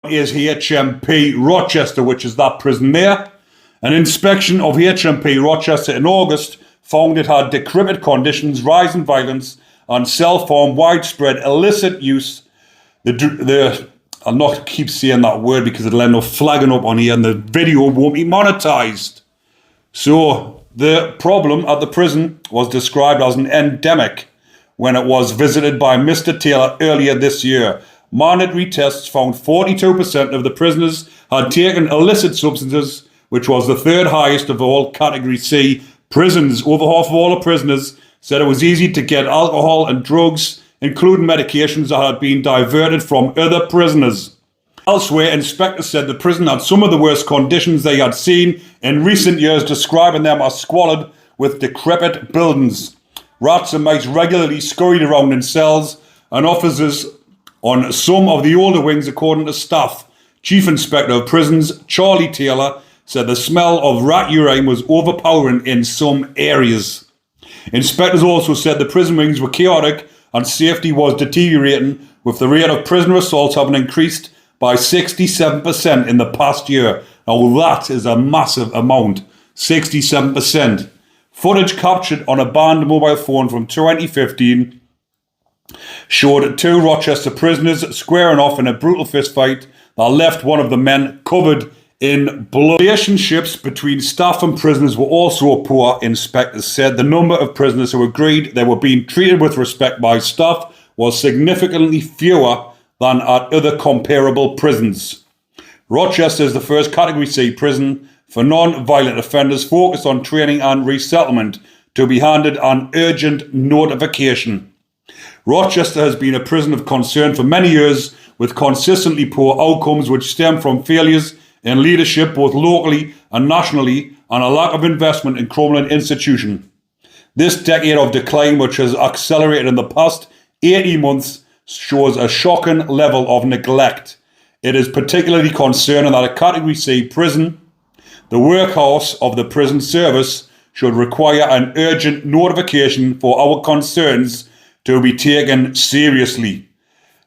is HMP Rochester, which is that prison there. An inspection of HMP Rochester in August found it had decrepit conditions, rising violence, and self-harm, widespread illicit use. I'll not keep saying that word because it'll end up flagging up on here and the video won't be monetized. So the problem at the prison was described as an endemic when it was visited by Mr. Taylor earlier this year. Mandatory tests found 42% of the prisoners had taken illicit substances, which was the third highest of all Category C prisons. Over half of all the prisoners said it was easy to get alcohol and drugs, including medications that had been diverted from other prisoners. Elsewhere, inspectors said the prison had some of the worst conditions they had seen in recent years, describing them as squalid with decrepit buildings. Rats and mice regularly scurried around in cells, and officers on some of the older wings, according to staff. Chief Inspector of Prisons Charlie Taylor said the smell of rat urine was overpowering in some areas. Inspectors also said the prison wings were chaotic and safety was deteriorating, with the rate of prisoner assaults having increased by 67% in the past year. Now that is a massive amount, 67%. Footage captured on a banned mobile phone from 2015 showed two Rochester prisoners squaring off in a brutal fistfight that left one of the men covered in blood. Relationships between staff and prisoners were also poor, inspectors said. The number of prisoners who agreed they were being treated with respect by staff was significantly fewer than at other comparable prisons. Rochester is the first Category C prison for non-violent offenders focused on training and resettlement to be handed an urgent notification. Rochester has been a prison of concern for many years, with consistently poor outcomes which stem from failures in leadership both locally and nationally, and a lack of investment in crumbling institution. This decade of decline, which has accelerated in the past 18 months, shows a shocking level of neglect. It is particularly concerning that a Category C prison, the workhouse of the prison service, should require an urgent notification for our concerns to be taken seriously.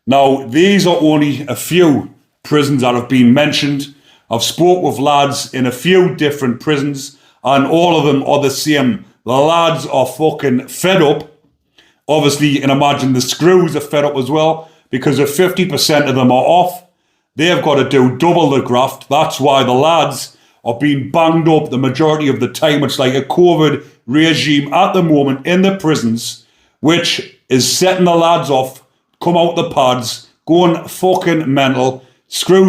Now, these are only a few prisons that have been mentioned. I've spoke with lads in a few different prisons, and all of them are the same. The lads are fucking fed up. Obviously, you can imagine the screws are fed up as well, because if 50% of them are off, they've got to do double the graft. That's why the lads are being banged up the majority of the time. It's like a COVID regime at the moment in the prisons, which is setting the lads off, come out the pads, going fucking mental, screws